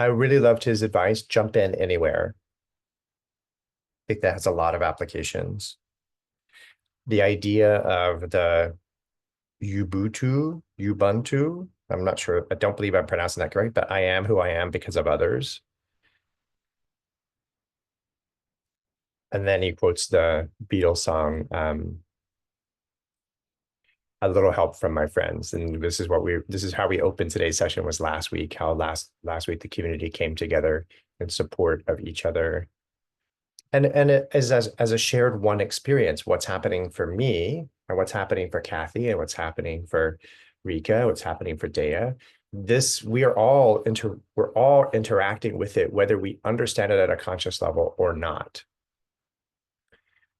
I really loved his advice, jump in anywhere. I think that has a lot of applications. The idea of the Ubuntu, I'm not sure, I don't believe I'm pronouncing that correct, but I am who I am because of others. And then he quotes the Beatles song, A Little Help from My Friends. And this is how we opened today's session was last week, how last week the community came together in support of each other. And it is as a shared one experience, what's happening for me and what's happening for Kathy and what's happening for Rika, what's happening for Dea. This we're all interacting with it, whether we understand it at a conscious level or not.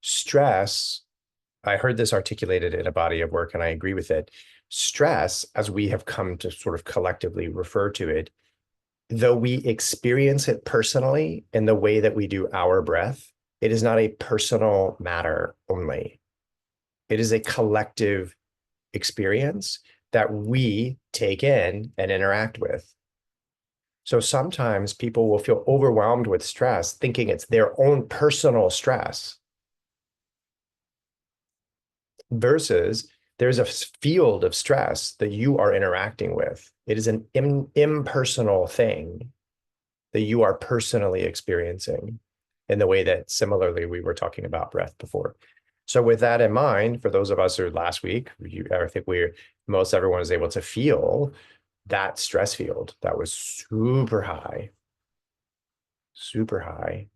Stress, I heard this articulated in a body of work, and I agree with it. Stress, as we have come to sort of collectively refer to it, though we experience it personally in the way that we do our breath, it is not a personal matter only. It is a collective experience that we take in and interact with. So sometimes people will feel overwhelmed with stress, thinking it's their own personal stress, versus there's a field of stress that you are interacting with. It is an impersonal thing that you are personally experiencing in the way that similarly we were talking about breath before. So with that in mind, for those of us who last week, I think most everyone is able to feel that stress field that was super high, super high.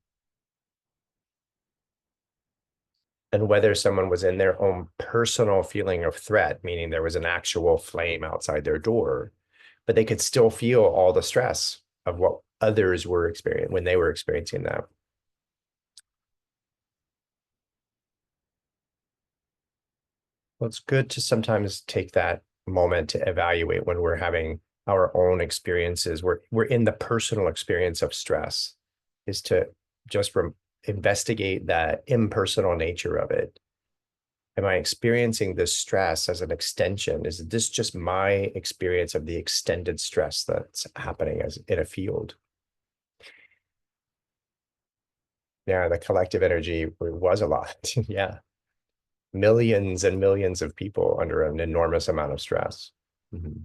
And whether someone was in their own personal feeling of threat, meaning there was an actual flame outside their door, but they could still feel all the stress of what others were experiencing when they were experiencing that. Well, it's good to sometimes take that moment to evaluate when we're having our own experiences. We're in the personal experience of stress, is to just investigate that impersonal nature of it. Am I experiencing this stress as an extension? Is this just my experience of the extended stress that's happening as in a field? Yeah, the collective energy was a lot. Yeah. Millions and millions of people under an enormous amount of stress. Mhm.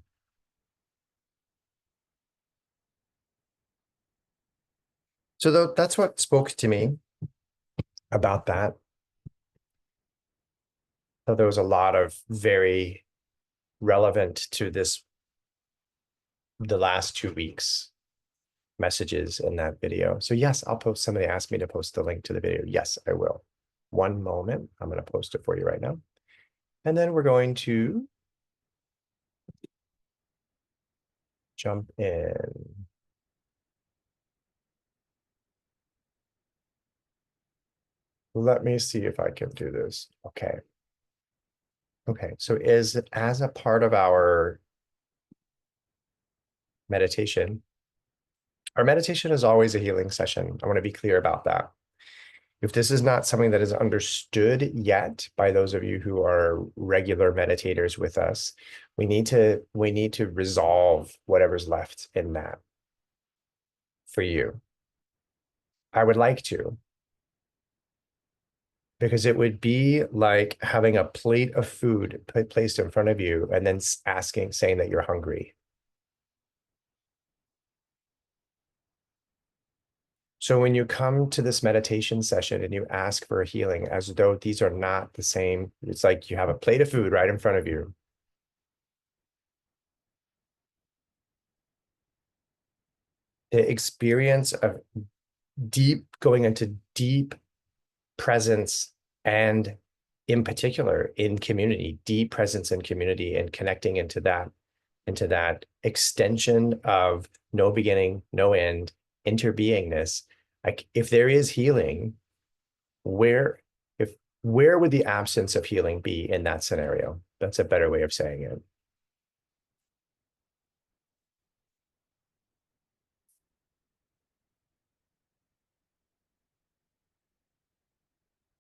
So that's what spoke to me about that. So there was a lot of very relevant to the last 2 weeks messages in that video. So yes, I'll post. Somebody asked me to post the link to the video. Yes, I will. One moment. I'm going to post it for you right now. And then we're going to jump in. Let me see if I can do this. Okay. Okay. So as a part of our meditation, our meditation is always a healing session. I want to be clear about that. If this is not something that is understood yet by those of you who are regular meditators with us, we need to resolve whatever's left in that for you. I would like to, because it would be like having a plate of food placed in front of you and then saying that you're hungry. So when you come to this meditation session and you ask for a healing as though these are not the same, it's like you have a plate of food right in front of you. The experience of going into deep presence, and in particular in community, deep presence in community, and connecting into that extension of no beginning, no end, interbeingness. Like if there is healing, where if where would the absence of healing be in that scenario? That's a better way of saying it.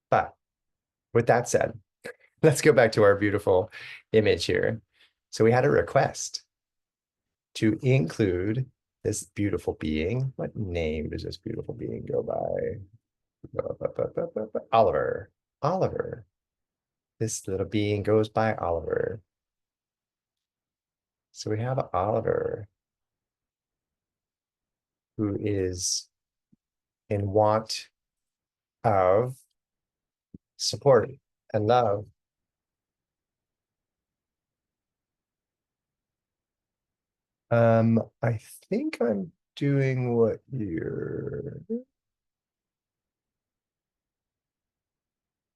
But with that said, let's go back to our beautiful image here. So we had a request to include This beautiful being. What name does this beautiful being go by? Oliver. Oliver. This little being goes by Oliver. So we have Oliver, who is in want of support and love. I think I'm doing what you're.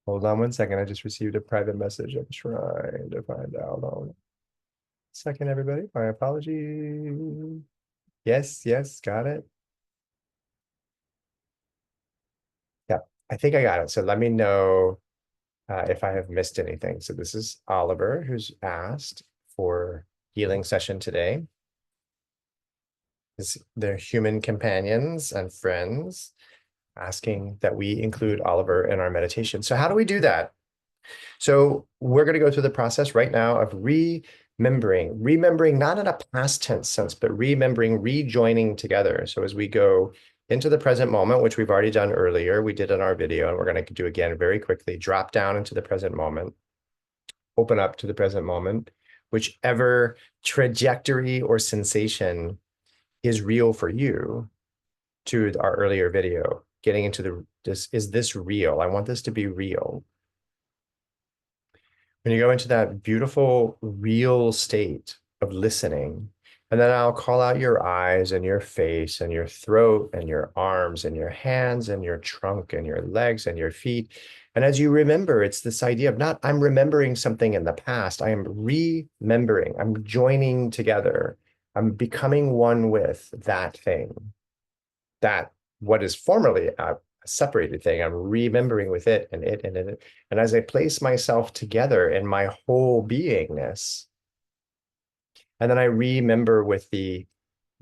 Hold on one second. I just received a private message. I'm trying to find out. Hold on a second, everybody. My apologies. Yes, yes, got it. Yeah, I think I got it. So let me know if I have missed anything. So this is Oliver who's asked for healing session today. They're human companions and friends asking that we include Oliver in our meditation. So how do we do that? So we're going to go through the process right now of remembering not in a past tense sense, but remembering, rejoining together. So as we go into the present moment, which we've already done earlier, we did in our video, and we're going to do again very quickly, drop down into the present moment, open up to the present moment, whichever trajectory or sensation is real for you to our earlier video, getting into is this real? I want this to be real. When you go into that beautiful, real state of listening, and then I'll call out your eyes and your face and your throat and your arms and your hands and your trunk and your legs and your feet. And as you remember, it's this idea of not, I'm remembering something in the past. I am remembering, I'm joining together. I'm becoming one with that thing, that what is formerly a separated thing. I'm remembering with it and it and it. And as I place myself together in my whole beingness, and then I remember with the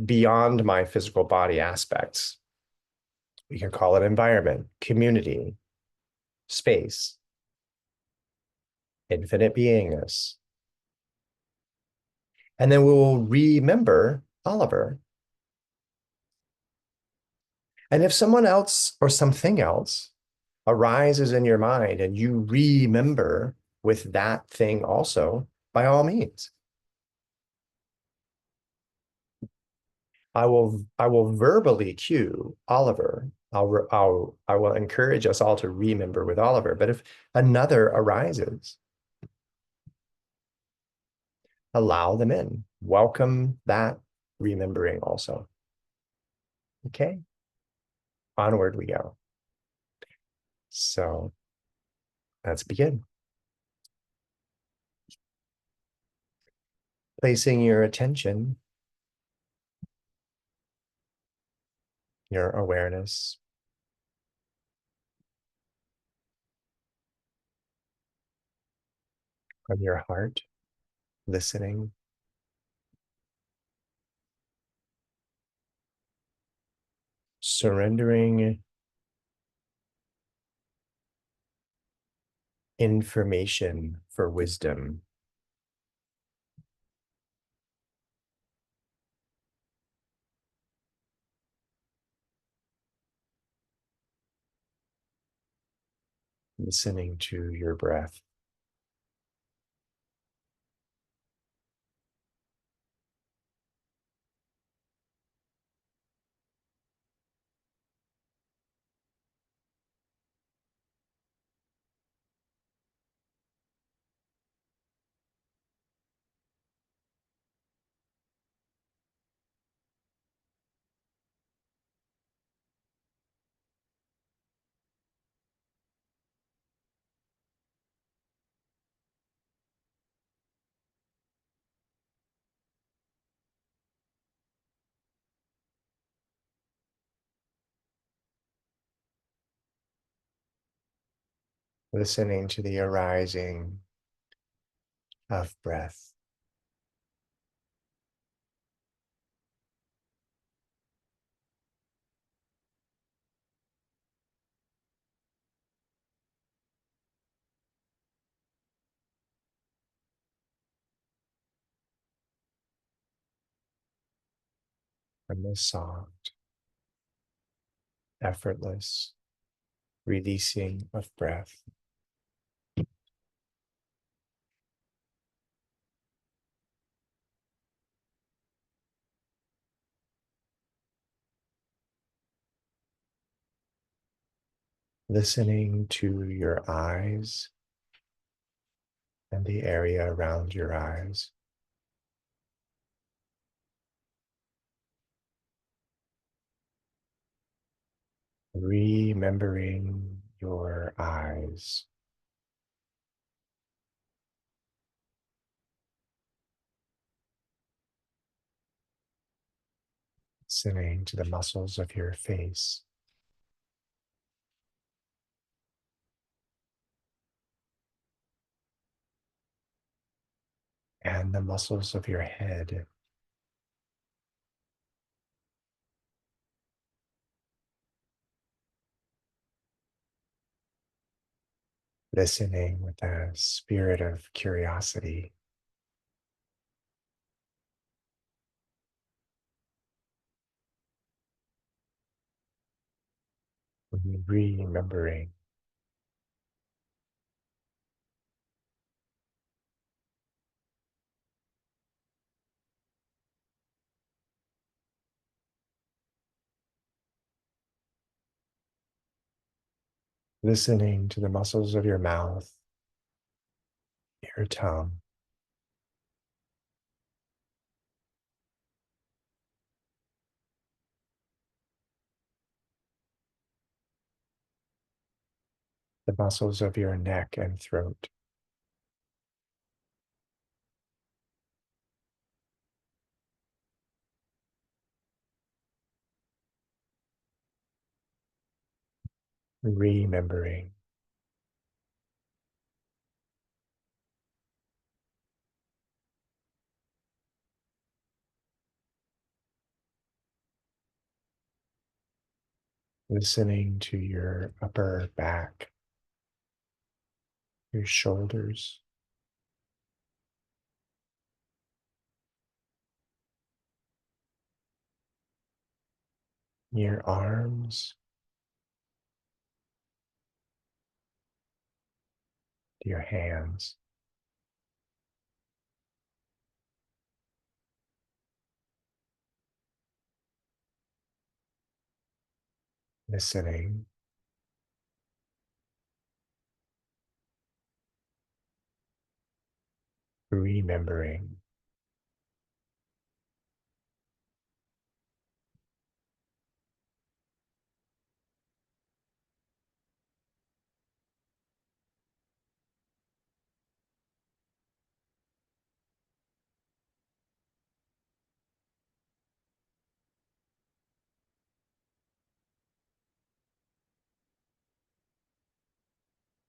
beyond my physical body aspects. We can call it environment, community, space, infinite beingness. And then we will remember Oliver. And if someone else or something else arises in your mind and you remember with that thing also, by all means, I will verbally cue Oliver. I will encourage us all to remember with Oliver. But if another arises, allow them in. Welcome that remembering also. Okay, onward we go. So let's begin. Placing your attention, your awareness on your heart, listening, surrendering information for wisdom, listening to your breath. Listening to the arising of breath. and the soft, effortless releasing of breath. Listening to your eyes and the area around your eyes. Remembering your eyes. Listening to the muscles of your face. And the muscles of your head. Listening with a spirit of curiosity. Remembering. Listening to the muscles of your mouth, your tongue. The muscles of your neck and throat. Remembering. Listening to your upper back, your shoulders, your arms, your hands. Listening. Remembering.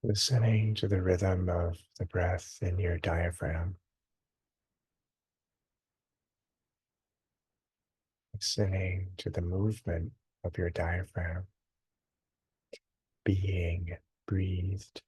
Listening to the rhythm of the breath in your diaphragm. Listening to the movement of your diaphragm being breathed.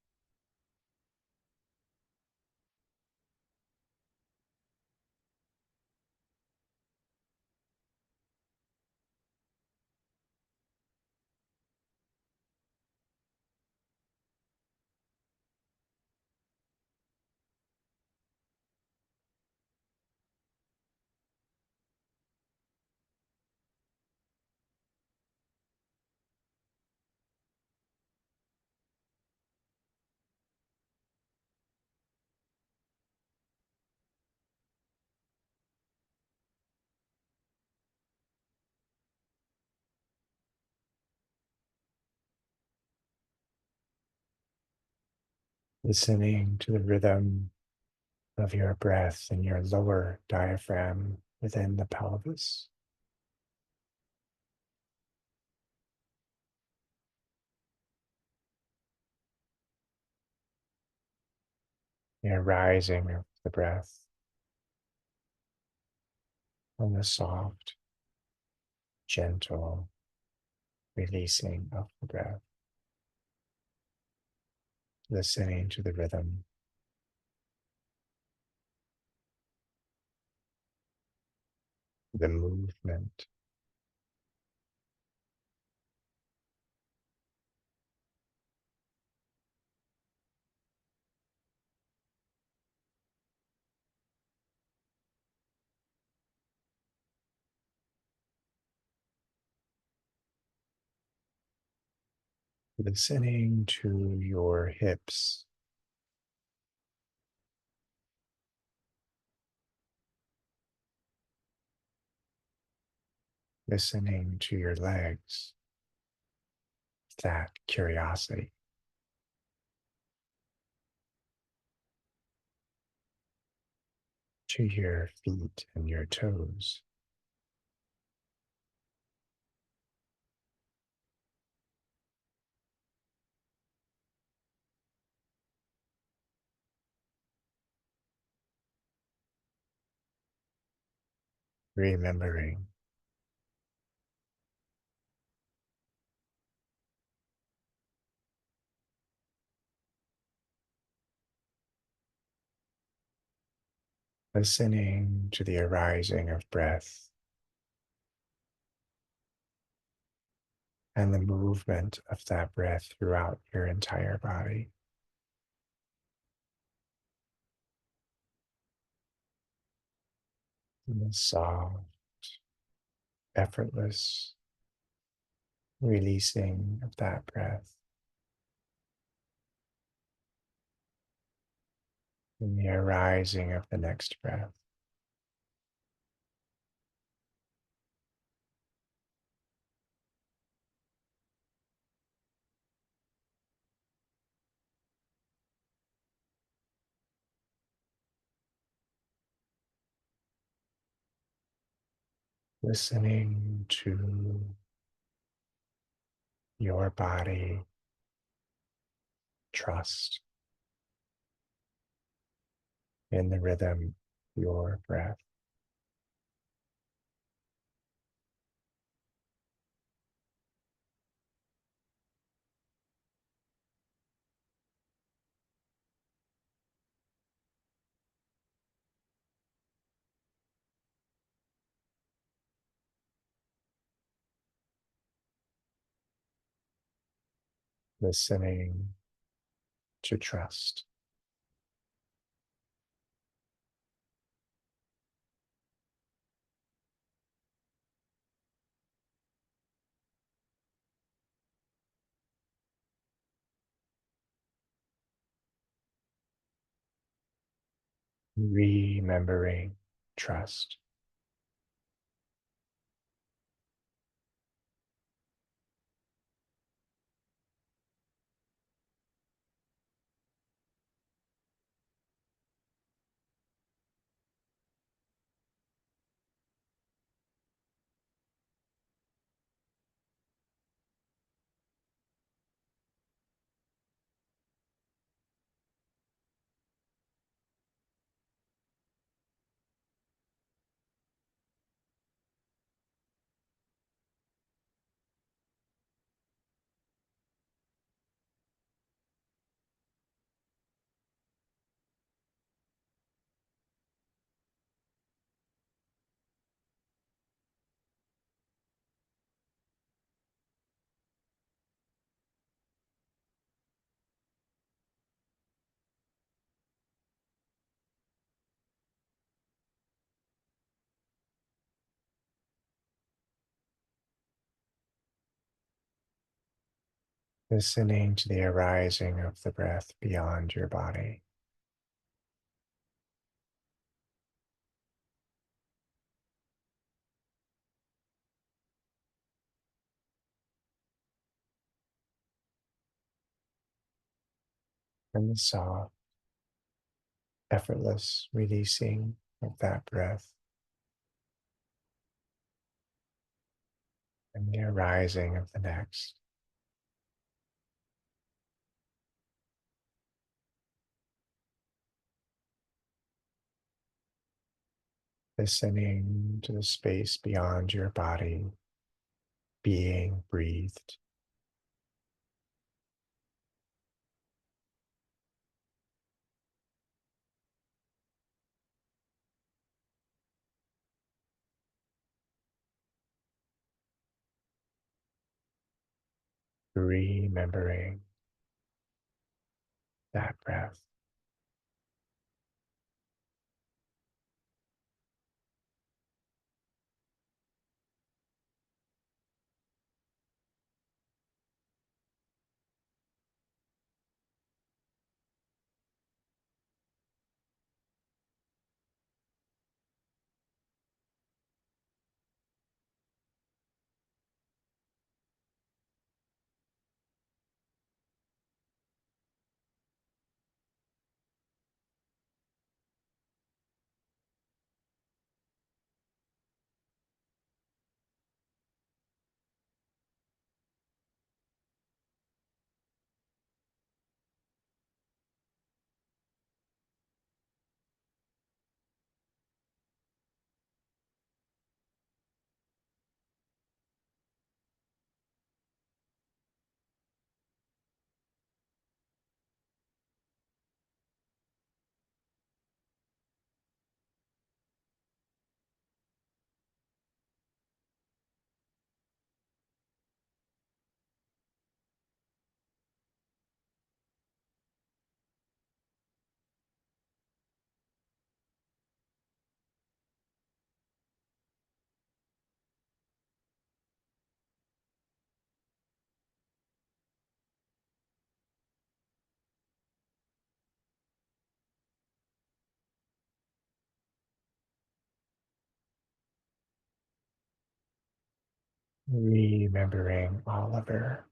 Listening to the rhythm of your breath in your lower diaphragm within the pelvis. Your rising of the breath on the soft, gentle releasing of the breath. Listening to the rhythm, the movement listening to your hips, listening to your legs, that curiosity, to your feet and your toes, remembering, listening to the arising of breath and the movement of that breath throughout your entire body. And the soft, effortless releasing of that breath and the arising of the next breath. Listening to your body, trust in the rhythm of your breath. Listening to trust. Remembering trust. Listening to the arising of the breath beyond your body. And the soft, effortless releasing of that breath and the arising of the next. Listening to the space beyond your body being breathed. Remembering that breath. Remembering Oliver.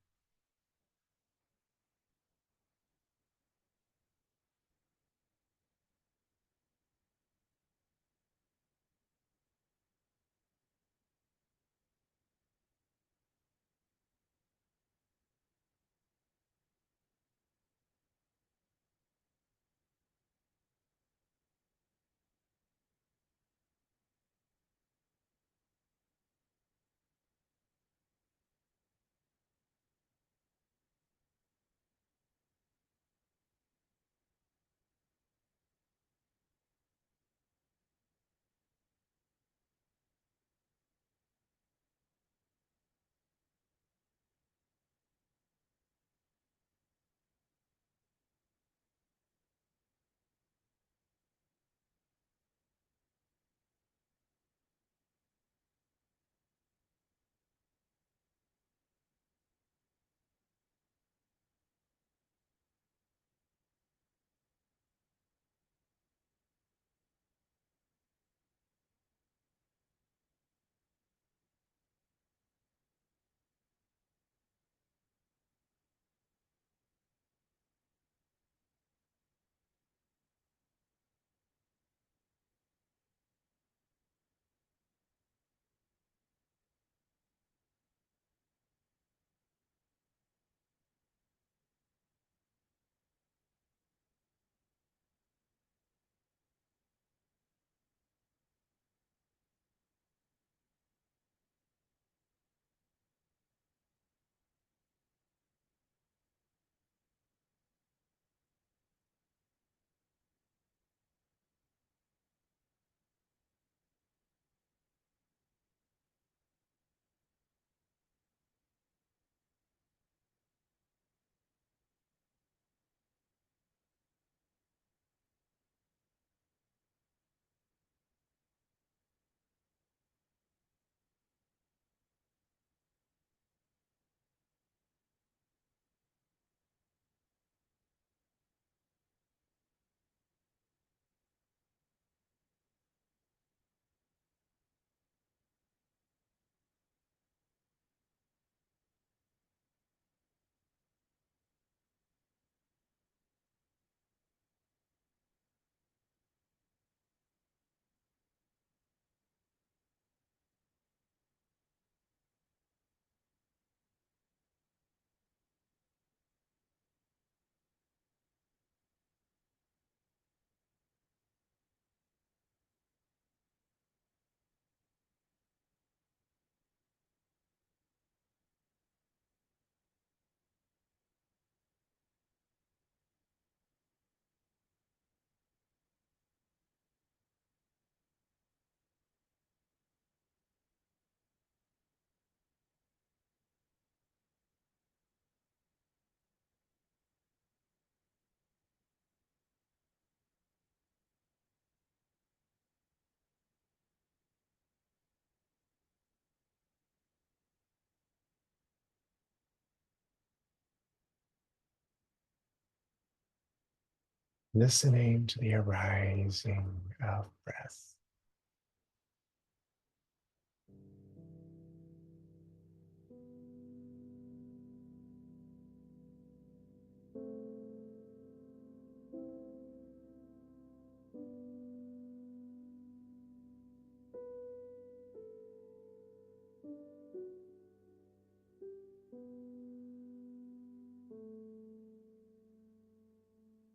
Listening to the arising of breath.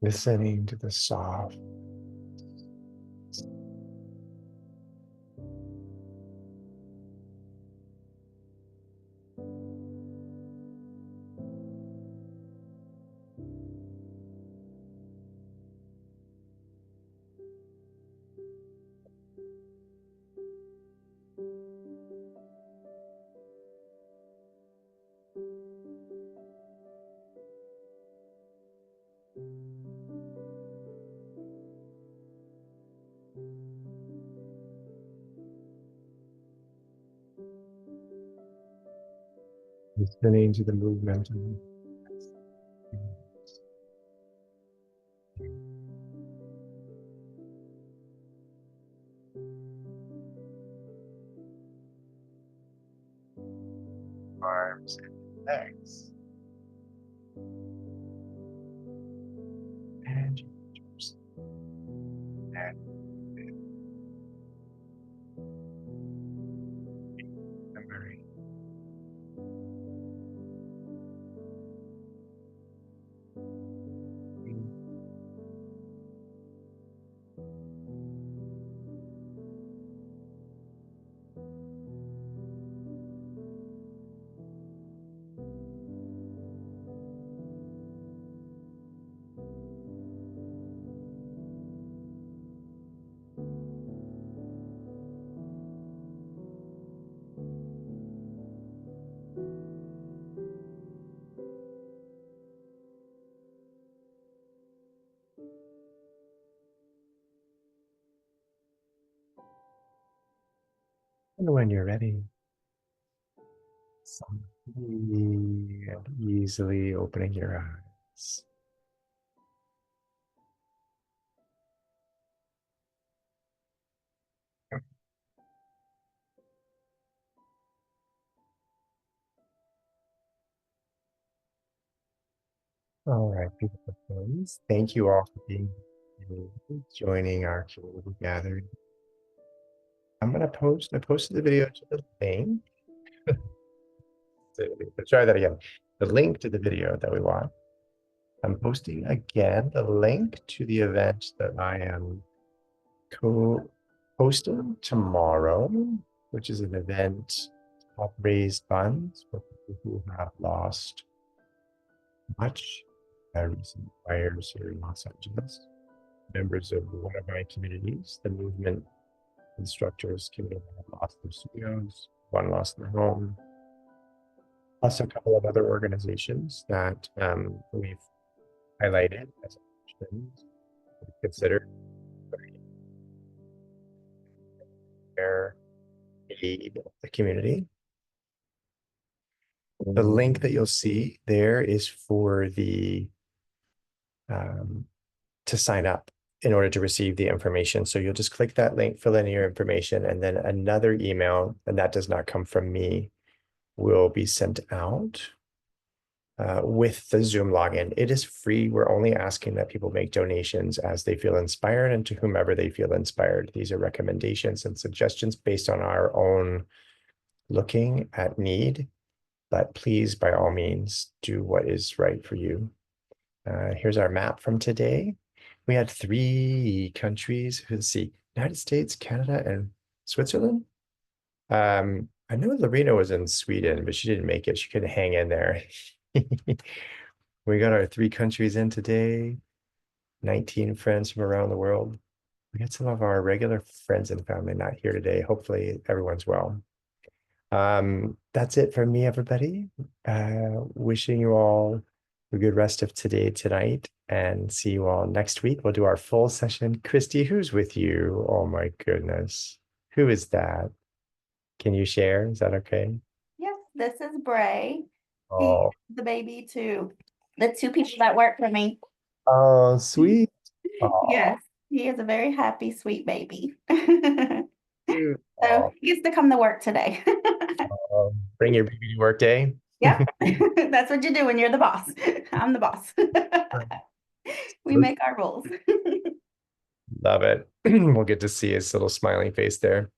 Listening to the soft listening to the movement of Legs. And memory. And when you're ready, softly and easily opening your eyes. All right, beautiful friends. Thank you all for being here, joining our community gathering. I posted the video to the link. Let's try that again. The link to the video that we want. I'm posting again the link to the event that I am co-hosting tomorrow, which is an event to help raise funds for people who have lost much recent fires here in Los Angeles. Members of one of my communities, the movement instructors community, have lost their studios, one lost their home, plus a couple of other organizations that we've highlighted as options considered their aid the community. The link that you'll see there is for the to sign up in order to receive the information. So you'll just click that link, fill in your information, and then another email, and that does not come from me, will be sent out with the Zoom login. It is free. We're only asking that people make donations as they feel inspired and to whomever they feel inspired. These are recommendations and suggestions based on our own looking at need, but please, by all means, do what is right for you. Here's our map from today. We had 3 countries. Let's see, United States, Canada, and Switzerland. I know Lorena was in Sweden, but she didn't make it. She couldn't hang in there. We got our 3 countries in today, 19 friends from around the world. We got some of our regular friends and family not here today. Hopefully everyone's well. That's it from me, everybody. Wishing you all a good rest of today, tonight, and see you all next week. We'll do our full session. Christy, who's with you? Oh my goodness. Who is that? Can you share? Is that okay? Yes, this is Bray. Oh, He's the baby too. The 2 people that work for me. oh, sweet. Oh, Yes, he is a very happy, sweet baby. cute. So Oh, he gets to come to work today. bring your baby to work day. Yep, that's what you do when you're the boss. I'm the boss. We make our rules. Love it. We'll get to see his little smiling face there.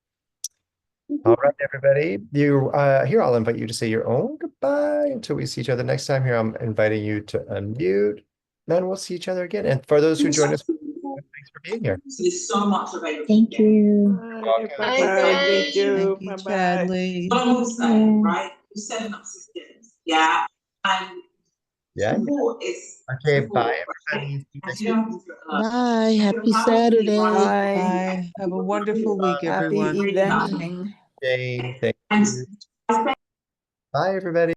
All right, everybody. Here, I'll invite you to say your own goodbye until we see each other next time. Here, I'm inviting you to unmute. Then we'll see each other again. And for those who join us, thanks for being here. There's so much available. Thank you. Bye, Thank you. Thank you, Bye-bye. Chadley. But I will say, right, you're setting up systems, yeah, and Yeah. support is Okay, support, bye, right? everybody. And you don't have to, Bye. Happy how do you Saturday. run- Bye. Have a wonderful week, Happy everyone. eventing. Jane, thank And you. Bye, everybody.